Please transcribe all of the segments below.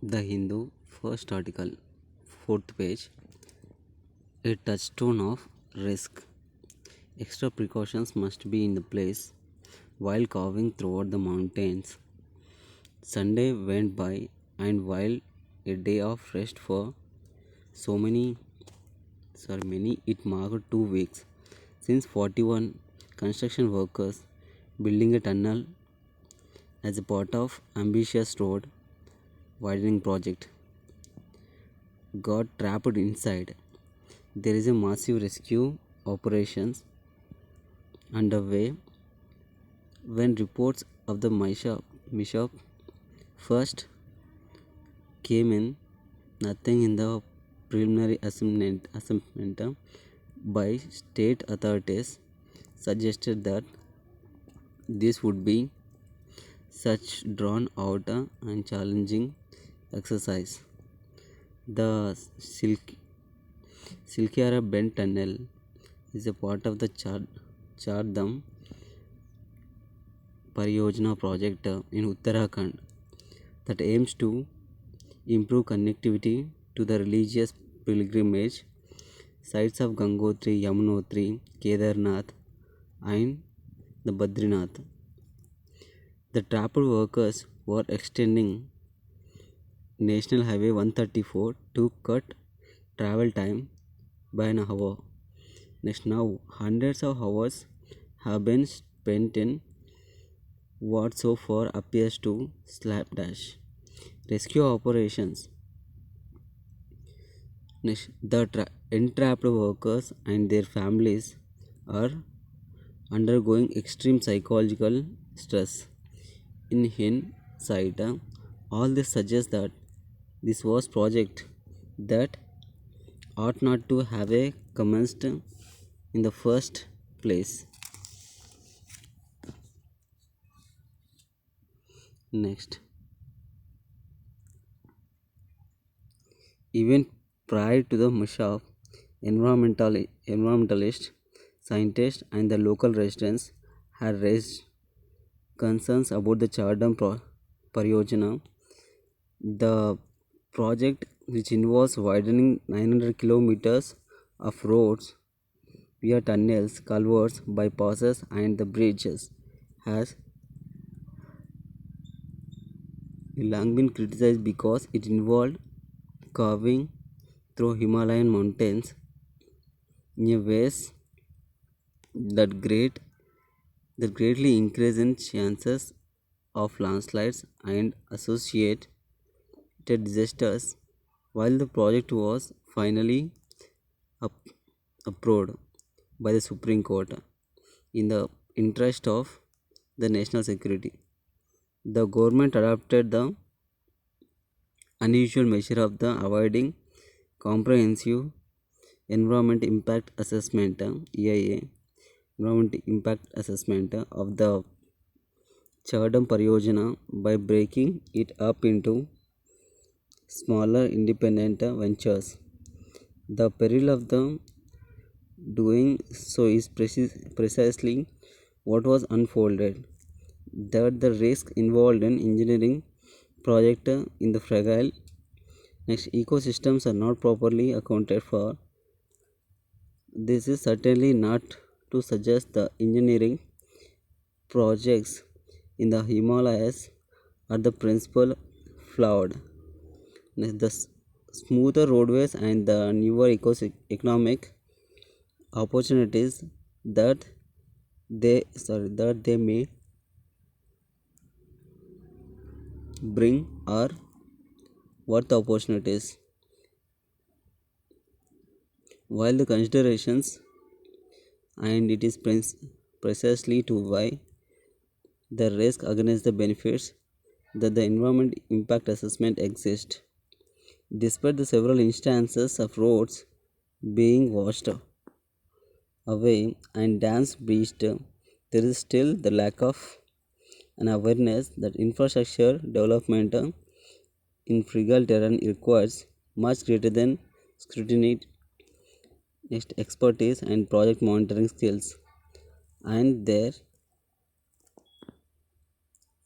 The Hindu, first article, fourth page, a touchstone of risk. Extra precautions must be in the place while carving throughout the mountains. Sunday went by, and while a day of rest for so many, it marked 2 weeks since 41 construction workers building a tunnel as a part of ambitious road widening project got trapped inside. There is a massive rescue operations underway when reports of the mishap first came in. Nothing in the preliminary assessment by state authorities suggested that this would be such drawn out and challenging exercise. The Silkyara Bend Tunnel is a part of the Char Pariyojana project in Uttarakhand that aims to improve connectivity to the religious pilgrimage sites of Gangotri, Yamunotri, Kedarnath, and the Badrinath. The trapped workers were extending National Highway 134 to cut travel time by an hour. Next, now hundreds of hours have been spent in what so far appears to slapdash rescue operations. Next, the entrapped workers and their families are undergoing extreme psychological stress. In hindsight, all this suggests that this was project that ought not to have a commenced in the first place. Next, even prior to the mishap, environmentalists, scientists, and the local residents had raised concerns about the Chardam Pariyojana. The project, which involves widening 900 kilometers of roads via tunnels, culverts, bypasses, and the bridges, has long been criticized because it involved carving through Himalayan mountains in ways that greatly increase in chances of landslides and associated disasters. While the project was finally up- approved by the Supreme Court in the interest of the national security, the government adopted the unusual measure of the avoiding comprehensive environment impact assessment EIA environment impact assessment of the Chardam Pariyojana by breaking it up into smaller independent ventures. The peril of the doing so is precisely what was unfolded, that the risk involved in engineering project in the fragile next ecosystems are not properly accounted for. This is certainly not to suggest the engineering projects in the Himalayas are the principal flawed. The smoother roadways and the newer economic opportunities that they may bring are worth the opportunities, while the considerations, and it is precisely to why the risk against the benefits that the environment impact assessment exists. Despite the several instances of roads being washed away and dams breached, there is still the lack of an awareness that infrastructure development in fragile terrain requires much greater than scrutiny, next expertise and project monitoring skills, and there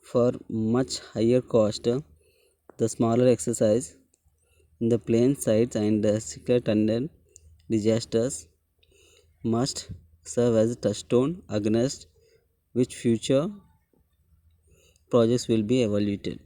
for much higher cost The smaller exercise in the plain sites and the secret tunnel disasters must serve as a touchstone against which future projects will be evaluated.